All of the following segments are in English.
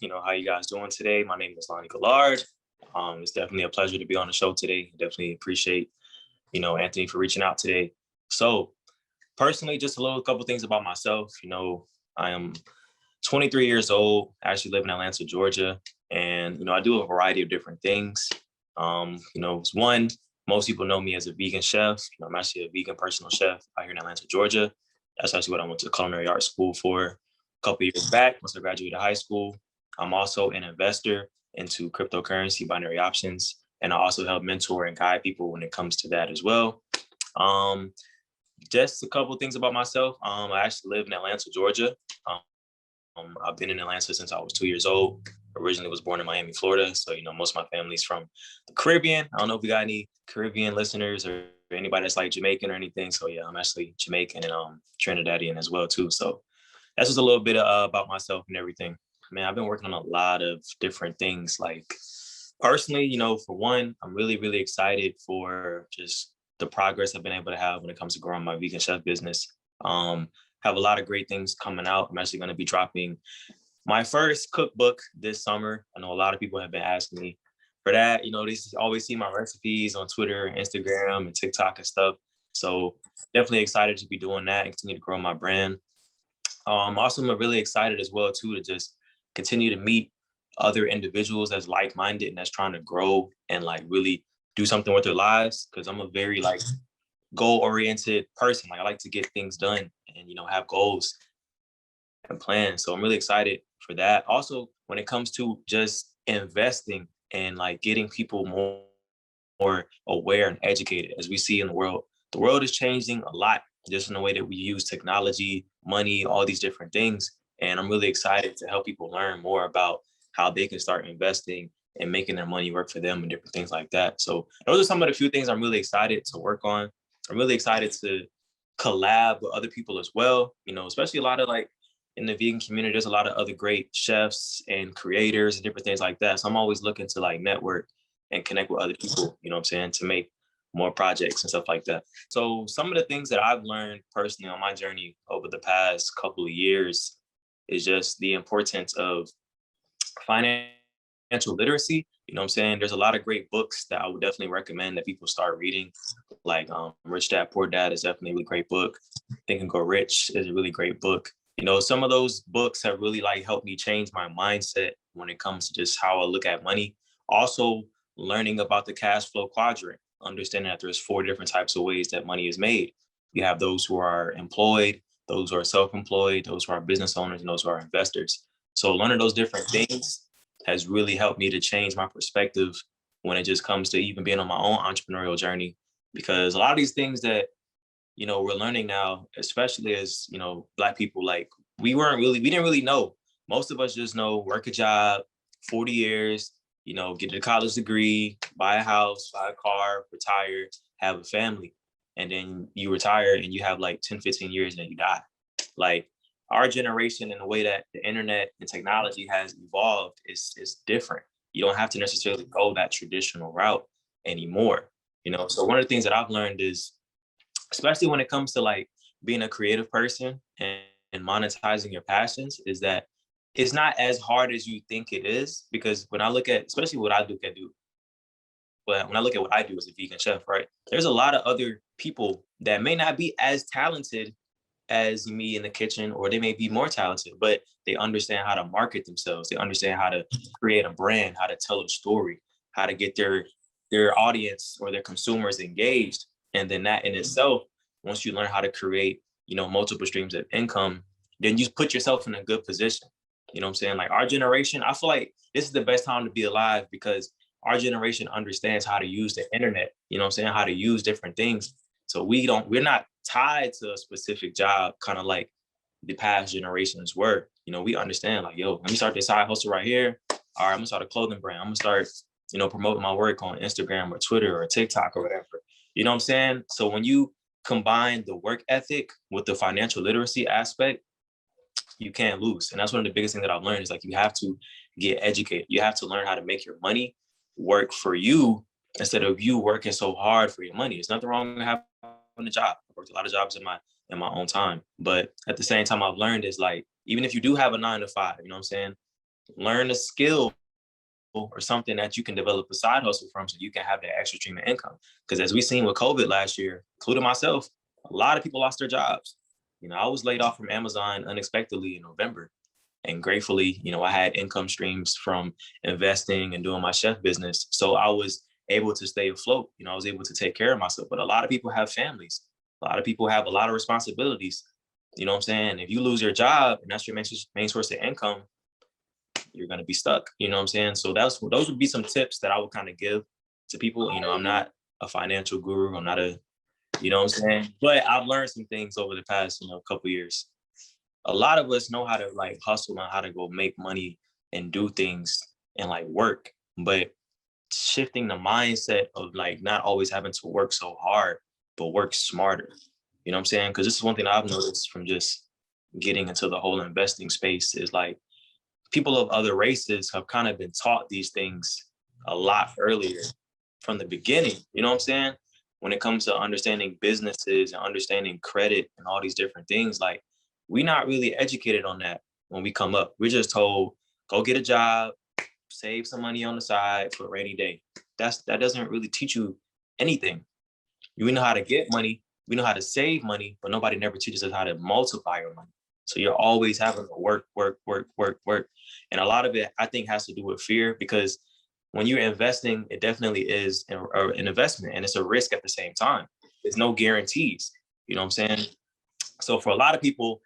How you guys doing today? My name is Lonnie Gillard. It's definitely a pleasure to be on the show today. Definitely appreciate, Anthony for reaching out today. So personally, just a couple things about myself. I am 23 years old. I actually live in Atlanta, Georgia, and I do a variety of different things. One, most people know me as a vegan chef. I'm actually a vegan personal chef out here in Atlanta, Georgia. That's actually what I went to culinary arts school for a couple of years back once I graduated high school. I'm also an investor into cryptocurrency, binary options, and I also help mentor and guide people when it comes to that as well. Um, just a couple of things about myself. I actually live in Atlanta, Georgia. I've been in Atlanta since I was 2 years old. Originally was born in Miami, Florida. So, most of my family's from the Caribbean. I don't know if we got any Caribbean listeners or anybody that's like Jamaican or anything. So yeah, I'm actually Jamaican and Trinidadian as well too. So that's just a little bit about myself and everything. Man, I've been working on a lot of different things. Like personally, for one, I'm really, really excited for just the progress I've been able to have when it comes to growing my vegan chef business. Have a lot of great things coming out. I'm actually going to be dropping my first cookbook this summer. I know a lot of people have been asking me for that. They always see my recipes on Twitter, Instagram, and TikTok and stuff. So definitely excited to be doing that and continue to grow my brand. Also, I'm really excited as well too to just continue to meet other individuals that's like-minded and that's trying to grow and like really do something with their lives. Because I'm a very like goal-oriented person. Like I like to get things done and have goals and plans. So I'm really excited for that. Also, when it comes to just investing and like getting people more aware and educated, as we see in the world is changing a lot just in the way that we use technology, money, all these different things. And I'm really excited to help people learn more about how they can start investing and making their money work for them and different things like that. So those are some of the few things I'm really excited to work on. I'm really excited to collab with other people as well, especially a lot of like in the vegan community, there's a lot of other great chefs and creators and different things like that. So I'm always looking to like network and connect with other people, what I'm saying, to make more projects and stuff like that. So some of the things that I've learned personally on my journey over the past couple of years is just the importance of financial literacy. What I'm saying? There's a lot of great books that I would definitely recommend that people start reading. Like Rich Dad, Poor Dad is definitely a really great book. Think and Go Rich is a really great book. Some of those books have really like helped me change my mindset when it comes to just how I look at money. Also learning about the cash flow quadrant, understanding that there's 4 different types of ways that money is made. You have those who are employed, those who are self-employed, those who are business owners, and those who are investors. So learning those different things has really helped me to change my perspective when it just comes to even being on my own entrepreneurial journey. Because a lot of these things that we're learning now, especially as, Black people, like we didn't really know. Most of us just know work a job, 40 years, get a college degree, buy a house, buy a car, retire, have a family. And then you retire and you have like 10, 15 years and then you die. Like our generation and the way that the internet and technology has evolved is different. You don't have to necessarily go that traditional route anymore. So one of the things that I've learned is, especially when it comes to like being a creative person and monetizing your passions, is that it's not as hard as you think it is. Because when I look at, especially what I do, but when I look at what I do as a vegan chef, right, there's a lot of other people that may not be as talented as me in the kitchen, or they may be more talented, but they understand how to market themselves. They understand how to create a brand, how to tell a story, how to get their audience or their consumers engaged. And then that in itself, once you learn how to create, multiple streams of income, then you put yourself in a good position. What I'm saying? Like our generation, I feel like this is the best time to be alive because our generation understands how to use the internet, what I'm saying, how to use different things. So we're not tied to a specific job, kind of like the past generations were. We understand like, yo, let me start this side hustle right here. All right, I'm gonna start a clothing brand. I'm gonna start, promoting my work on Instagram or Twitter or TikTok or whatever. What I'm saying? So when you combine the work ethic with the financial literacy aspect, you can't lose. And that's one of the biggest things that I've learned is like, you have to get educated. You have to learn how to make your money work for you instead of you working so hard for your money. There's nothing wrong with having a job. I worked a lot of jobs in my own time. But at the same time, I've learned is like, even if you do have a 9 to 5, what I'm saying? learn a skill or something that you can develop a side hustle from so you can have that extra stream of income. Because as we seen with COVID last year, including myself, a lot of people lost their jobs. I was laid off from Amazon unexpectedly in November. And gratefully, I had income streams from investing and doing my chef business. So I was able to stay afloat. I was able to take care of myself. But a lot of people have families. A lot of people have a lot of responsibilities. You know what I'm saying? If you lose your job and that's your main source of income, you're going to be stuck. You know what I'm saying? So those would be some tips that I would kind of give to people. I'm not a financial guru. I'm not you know what I'm saying? But I've learned some things over the past, couple years. A lot of us know how to like hustle and how to go make money and do things and like work, but shifting the mindset of like not always having to work so hard, but work smarter. You know what I'm saying? Because this is one thing I've noticed from just getting into the whole investing space is like people of other races have kind of been taught these things a lot earlier from the beginning. You know what I'm saying? When it comes to understanding businesses and understanding credit and all these different things, like we're not really educated on that when we come up. We're just told, go get a job, save some money on the side for a rainy day. That doesn't really teach you anything. We know how to get money, we know how to save money, but nobody never teaches us how to multiply your money. So you're always having to work. And a lot of it, I think, has to do with fear, because when you're investing, it definitely is an investment and it's a risk at the same time. There's no guarantees. You know what I'm saying? So for a lot of people,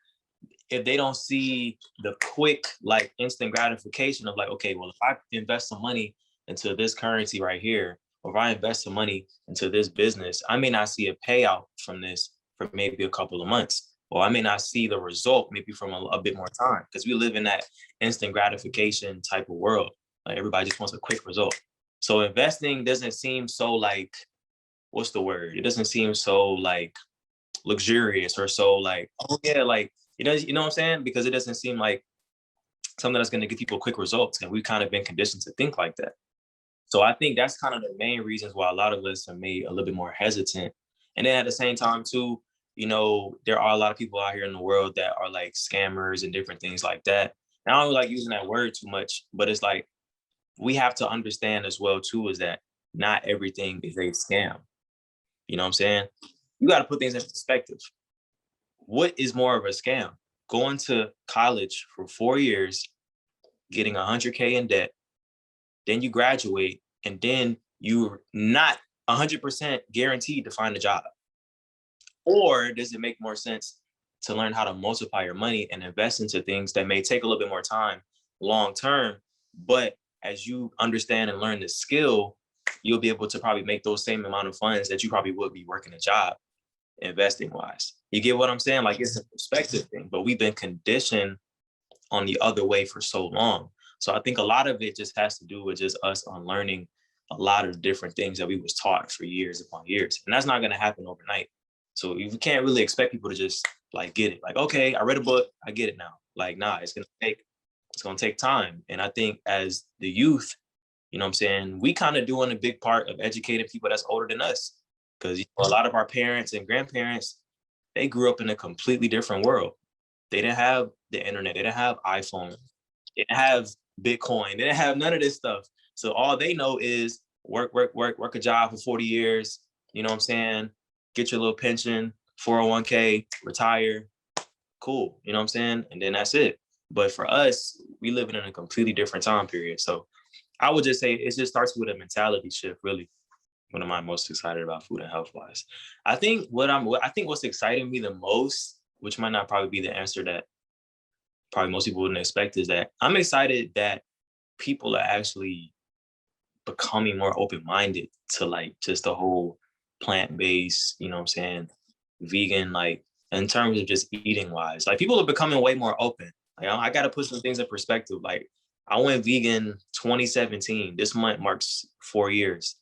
if they don't see the quick, like instant gratification of like, okay, well, if I invest some money into this currency right here, or if I invest some money into this business, I may not see a payout from this for maybe a couple of months, or I may not see the result maybe from a bit more time, because we live in that instant gratification type of world. Like everybody just wants a quick result. So investing doesn't seem so like, what's the word? It doesn't seem so like luxurious or so like, oh yeah, like, you know what I'm saying? Because it doesn't seem like something that's going to give people quick results. And we've kind of been conditioned to think like that. So I think that's kind of the main reasons why a lot of us are made a little bit more hesitant. And then at the same time too, there are a lot of people out here in the world that are like scammers and different things like that. And I don't like using that word too much, but it's like, we have to understand as well too, is that not everything is a scam. You know what I'm saying? You got to put things in perspective. What is more of a scam? Going to college for 4 years, getting 100K in debt, then you graduate, and then you're not 100% guaranteed to find a job. Or does it make more sense to learn how to multiply your money and invest into things that may take a little bit more time long term, but as you understand and learn the skill, you'll be able to probably make those same amount of funds that you probably would be working a job investing wise. You get what I'm saying? Like, it's a perspective thing, but we've been conditioned on the other way for so long. So I think a lot of it just has to do with just us unlearning a lot of different things that we was taught for years upon years. And that's not going to happen overnight. So you can't really expect people to just like get it. Like, okay, I read a book, I get it now. Like, nah, it's going to take time. And I think as the youth, you know what I'm saying, we kind of doing a big part of educating people that's older than us. Because a lot of our parents and grandparents, they grew up in a completely different world. They didn't have the internet. They didn't have iPhone. They didn't have Bitcoin. They didn't have none of this stuff. So all they know is work a job for 40 years. You know what I'm saying? Get your little pension, 401k, retire. Cool. You know what I'm saying? And then that's it. But for us, we live in a completely different time period. So I would just say it just starts with a mentality shift, really. What am I most excited about food and health wise? I think what's exciting me the most, which might not probably be the answer that probably most people wouldn't expect, is that I'm excited that people are actually becoming more open-minded to like just the whole plant-based, you know what I'm saying, vegan, like in terms of just eating wise. Like people are becoming way more open. Like I got to put some things in perspective. Like I went vegan 2017. This month marks 4 years.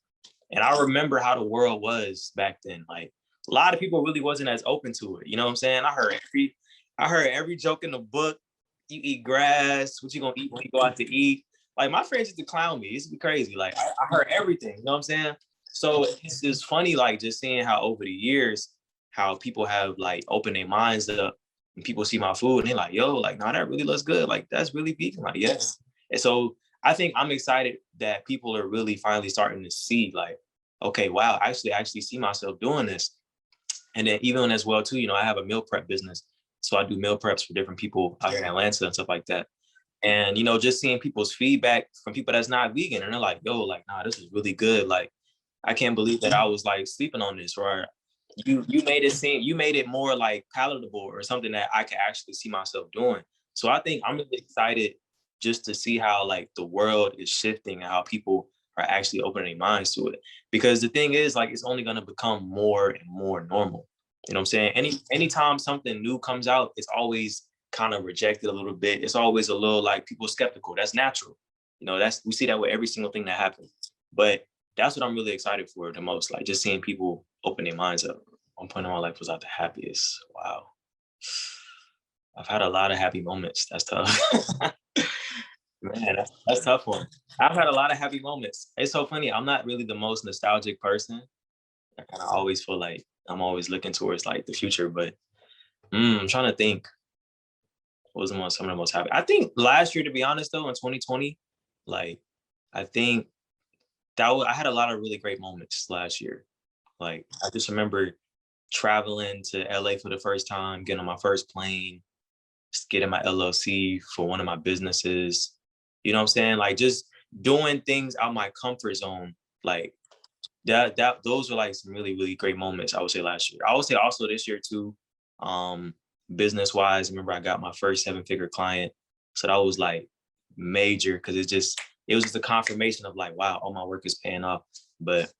And I remember how the world was back then. Like a lot of people really wasn't as open to it. You know what I'm saying? I heard every joke in the book. You eat grass. What you gonna eat when you go out to eat? Like my friends used to clown me. It used to be crazy. Like I heard everything. You know what I'm saying? So it's just funny, like just seeing how over the years, how people have like opened their minds up, and people see my food and they're like, yo, like, nah, that really looks good. Like that's really vegan. Like, yes. And so I think I'm excited that people are really finally starting to see like, okay, wow, I actually see myself doing this. And then even as well too, I have a meal prep business. So I do meal preps for different people out here in Atlanta and stuff like that. And just seeing people's feedback from people that's not vegan, and they're like, yo, like, nah, this is really good. Like, I can't believe that I was like sleeping on this, or you made it more like palatable or something that I can actually see myself doing. So I think I'm really excited just to see how like the world is shifting and how people are actually opening their minds to it. Because the thing is, like, it's only gonna become more and more normal. You know what I'm saying? Anytime something new comes out, it's always kind of rejected a little bit. It's always a little like people skeptical. That's natural. We see that with every single thing that happens. But that's what I'm really excited for the most. Like just seeing people open their minds up. One point in my life was not the happiest. Wow. I've had a lot of happy moments. That's tough. Man, that's tough one. I've had a lot of happy moments. It's so funny. I'm not really the most nostalgic person. I kind of always feel like I'm always looking towards like the future, but I'm trying to think what was some of the most happy. I think last year, to be honest though, in 2020, like I think I had a lot of really great moments last year. Like I just remember traveling to LA for the first time, getting on my first plane, just getting my LLC for one of my businesses. You know what I'm saying? Like just doing things out my comfort zone. Like those were like some really, really great moments, I would say last year. I would say also this year too, business wise, remember I got my first 7-figure client. So that was like major because it was just a confirmation of like, wow, all my work is paying off. But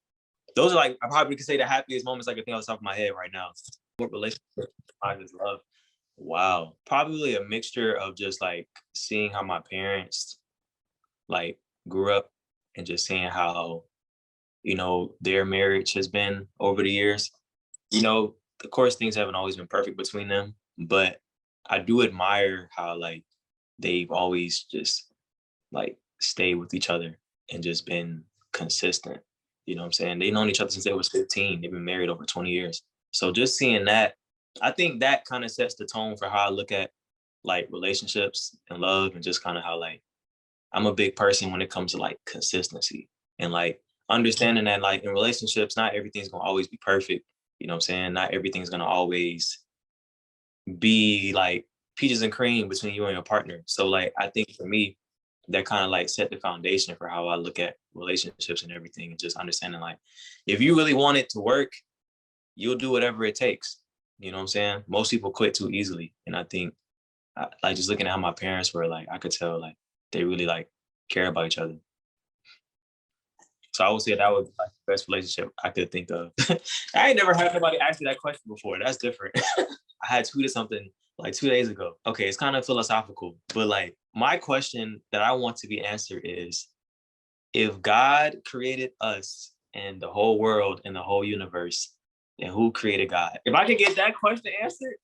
those are like, I probably could say the happiest moments I can think off the top of my head right now. What relationship I just love. Wow. Probably a mixture of just like seeing how my parents like grew up and just seeing how, their marriage has been over the years. Of course things haven't always been perfect between them, but I do admire how like they've always just like stayed with each other and just been consistent. You know what I'm saying? They've known each other since they was 15. They've been married over 20 years. So just seeing that, I think that kind of sets the tone for how I look at like relationships and love, and just kind of how like I'm a big person when it comes to like consistency and like understanding that like in relationships, not everything's gonna always be perfect. You know what I'm saying? Not everything's gonna always be like peaches and cream between you and your partner. So like I think for me, that kind of like set the foundation for how I look at relationships and everything, and just understanding like if you really want it to work, you'll do whatever it takes. You know what I'm saying? Most people quit too easily. And I think like just looking at how my parents were, like I could tell like they really like care about each other. So I would say that was like the best relationship I could think of. I ain't never had nobody ask me that question before. That's different. I had tweeted something like 2 days ago. Okay, it's kind of philosophical, but like my question that I want to be answered is, if God created us and the whole world and the whole universe, then who created God? If I could get that question answered,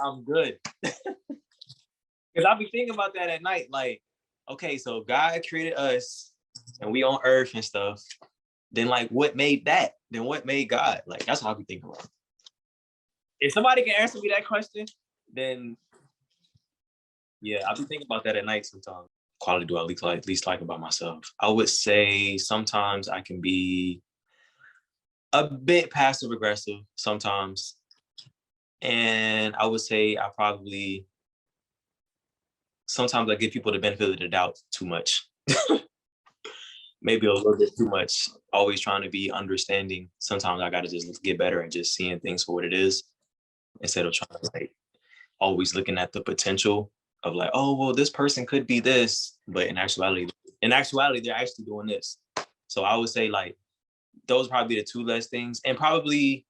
I'm good. Because I'll be thinking about that at night. Like, okay, so God created us and we on earth and stuff. Then like what made that? Then what made God? Like that's what I'll be thinking about. If somebody can answer me that question, then yeah, I'll be thinking about that at night sometimes. Quality do I least like about myself? I would say sometimes I can be a bit passive aggressive sometimes. And I would say sometimes I give people the benefit of the doubt too much. Maybe a little bit too much. Always trying to be understanding. Sometimes I gotta just get better at just seeing things for what it is, instead of trying to like always looking at the potential of like, oh well, this person could be this, but in actuality, they're actually doing this. So I would say like those probably the two less things, and probably,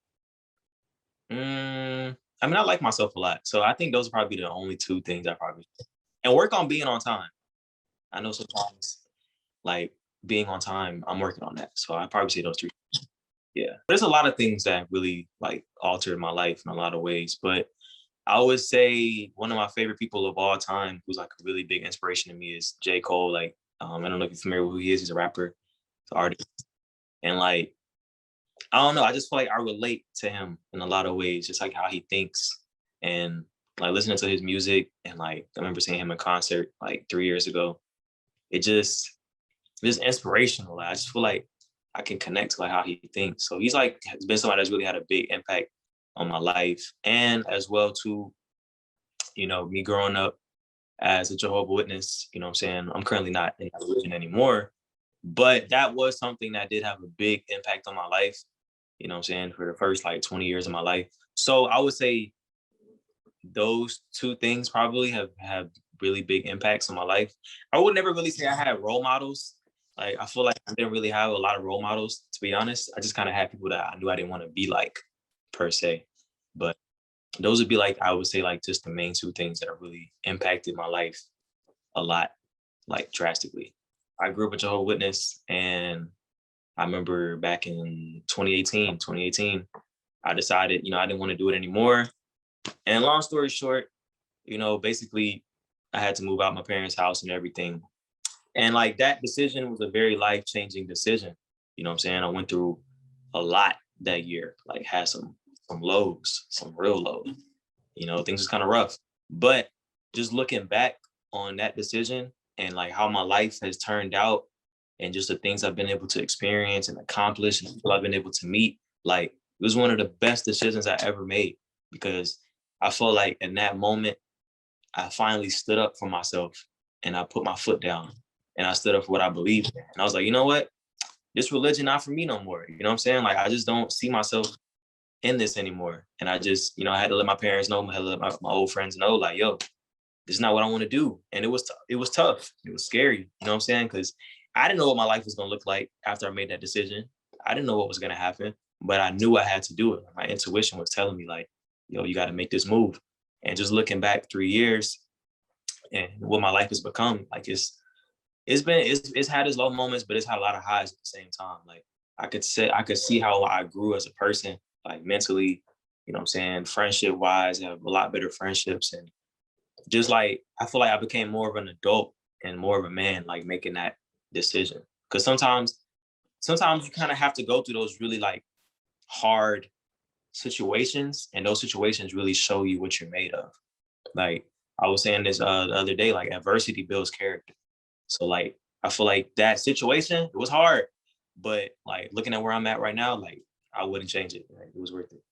I mean, I like myself a lot, so I think those are probably the only two things I probably, and work on being on time. I know sometimes like being on time, I'm working on that, so I probably say those three. Yeah, there's a lot of things that really like altered my life in a lot of ways, but I would say one of my favorite people of all time, who's like a really big inspiration to me, is J. Cole. Like, I don't know if you're familiar with who he is. He's a rapper, he's an artist, and like, I don't know. I just feel like I relate to him in a lot of ways, just like how he thinks, and like listening to his music, and like I remember seeing him in concert like 3 years ago. It just inspirational. Like, I just feel like I can connect to like how he thinks. So he's like has been somebody that's really had a big impact on my life, and as well too, me growing up as a Jehovah Witness. You know what I'm saying? I'm currently not in that religion anymore, but that was something that did have a big impact on my life. You know what I'm saying? For the first like 20 years of my life. So I would say those two things probably have really big impacts on my life. I would never really say I had role models. Like I feel like I didn't really have a lot of role models, to be honest. I just kind of had people that I knew I didn't want to be like per se. But those would be like I would say like just the main two things that have really impacted my life a lot, like drastically. I grew up a Jehovah's Witness, and I remember back in 2018, I decided, I didn't want to do it anymore. And long story short, basically I had to move out my parents' house and everything. And like that decision was a very life-changing decision. You know what I'm saying? I went through a lot that year, like had some lows, some real lows. Things was kind of rough. But just looking back on that decision and like how my life has turned out and just the things I've been able to experience and accomplish and people I've been able to meet, like it was one of the best decisions I ever made, because I felt like in that moment, I finally stood up for myself and I put my foot down and I stood up for what I believed in. And I was like, you know what? This religion not for me no more. You know what I'm saying? Like I just don't see myself in this anymore. And I just, I had to let my parents know, I had to let my old friends know, like, yo, this is not what I want to do. And it was tough. It was scary. You know what I'm saying? Because I didn't know what my life was going to look like after I made that decision. I didn't know what was going to happen, but I knew I had to do it. My intuition was telling me like, yo, you got to make this move. And just looking back 3 years and what my life has become, like it's had its low moments, but it's had a lot of highs at the same time. Like I could see how I grew as a person, like mentally, you know what I'm saying, friendship wise, I have a lot better friendships. And just like I feel like I became more of an adult and more of a man, like making that decision. Because sometimes you kind of have to go through those really like hard situations, and those situations really show you what you're made of. Like I was saying this the other day, like adversity builds character. So like I feel like that situation, it was hard, but like looking at where I'm at right now, like I wouldn't change it. Like, it was worth it.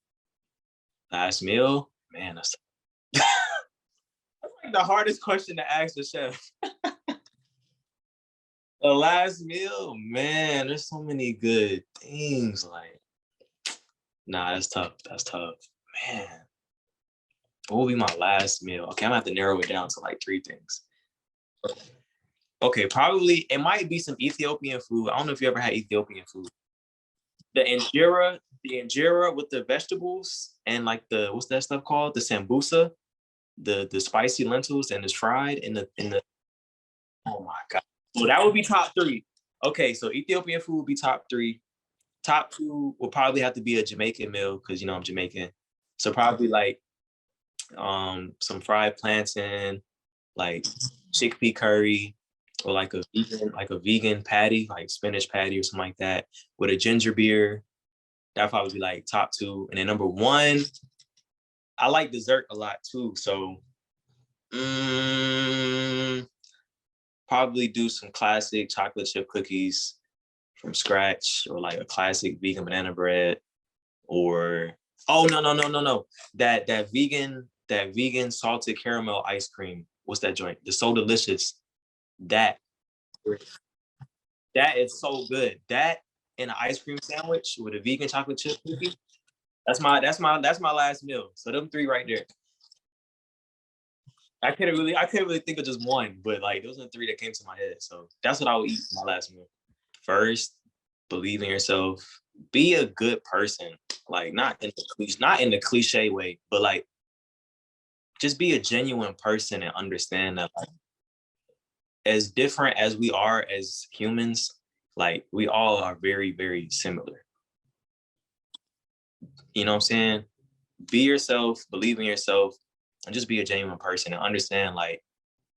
Last meal, man, that's like the hardest question to ask the chef. The last meal, man, there's so many good things. Like, nah, that's tough. That's tough. Man, what will be my last meal? Okay, I'm gonna have to narrow it down to like three things. Okay, probably it might be some Ethiopian food. I don't know if you ever had Ethiopian food. The injera with the vegetables and like the what's that stuff called? The sambusa, the spicy lentils, and it's fried in the. Oh my god! Well, that would be top three. Okay, so Ethiopian food would be top three. Top two will probably have to be a Jamaican meal because I'm Jamaican. So probably like some fried plantain, like chickpea curry, or like a vegan patty, like spinach patty or something like that, with a ginger beer. That'd probably be like top two. And then number one, I like dessert a lot too. So mm, probably do some classic chocolate chip cookies from scratch, or like a classic vegan banana bread, or oh no. That vegan salted caramel ice cream. What's that joint? The So Delicious. That that is so good. That and an ice cream sandwich with a vegan chocolate chip cookie. That's my last meal. So them three right there. I couldn't really think of just one, but like those are the three that came to my head. So that's what I would eat for my last meal. First, believe in yourself. Be a good person. Like not in the cliche way, but like just be a genuine person and understand that like as different as we are as humans, like we all are very, very similar. You know what I'm saying? Be yourself, believe in yourself, and just be a genuine person and understand like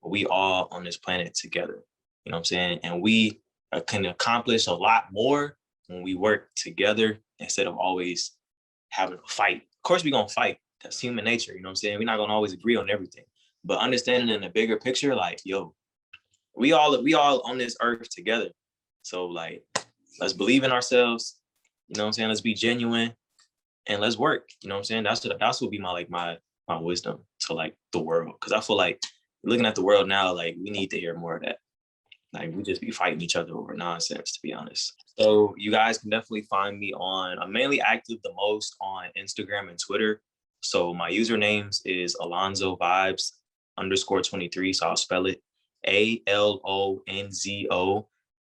we all on this planet together. You know what I'm saying? And we can accomplish a lot more when we work together instead of always having a fight. Of course, we're gonna fight. that's human nature. You know what I'm saying? We're not gonna always agree on everything, but understanding in the bigger picture, like, yo, we all on this earth together. So like, let's believe in ourselves. You know what I'm saying? Let's be genuine and let's work. You know what I'm saying? That's what be my like my wisdom to like the world. Cause I feel like looking at the world now, like we need to hear more of that. Like we just be fighting each other over nonsense, to be honest. So you guys can definitely find me on, I'm mainly active the most on Instagram and Twitter. So my usernames is Alonzo Vibes underscore 23. So I'll spell it ALONZO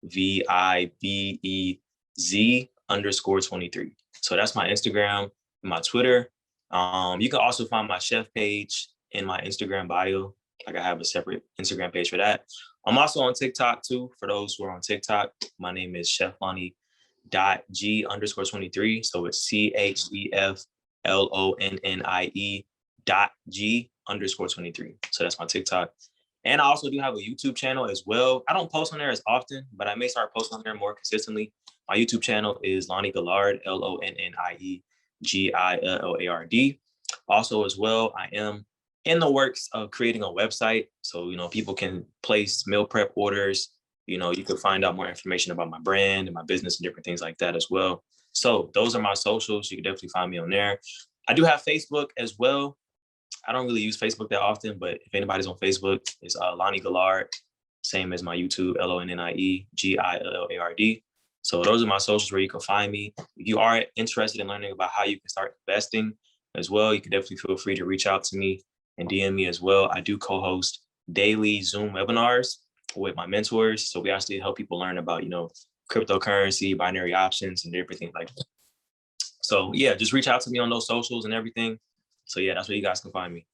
VIBEZ underscore 23. So that's my Instagram and my Twitter. You can also find my chef page in my Instagram bio. Like I have a separate Instagram page for that. I'm also on TikTok too. For those who are on TikTok, my name is Chef Lonnie .G underscore 23. So it's CHEFLONNIE .G underscore 23. So that's my TikTok. And I also do have a YouTube channel as well. I don't post on there as often, but I may start posting on there more consistently. My YouTube channel is Lonnie Gillard, LONNIE GILLARD. Also, as well, I am in the works of creating a website. So, you know, people can place meal prep orders. You know, you can find out more information about my brand and my business and different things like that as well. So those are my socials. You can definitely find me on there. I do have Facebook as well. I don't really use Facebook that often, but if anybody's on Facebook, it's Lonnie Gillard, same as my YouTube, LONNIE GILLARD. So those are my socials where you can find me. If you are interested in learning about how you can start investing as well, you can definitely feel free to reach out to me and DM me as well. I do co-host daily Zoom webinars with my mentors. So we actually help people learn about, you know, cryptocurrency, binary options, and everything like that. So yeah, just reach out to me on those socials and everything. So yeah, that's where you guys can find me.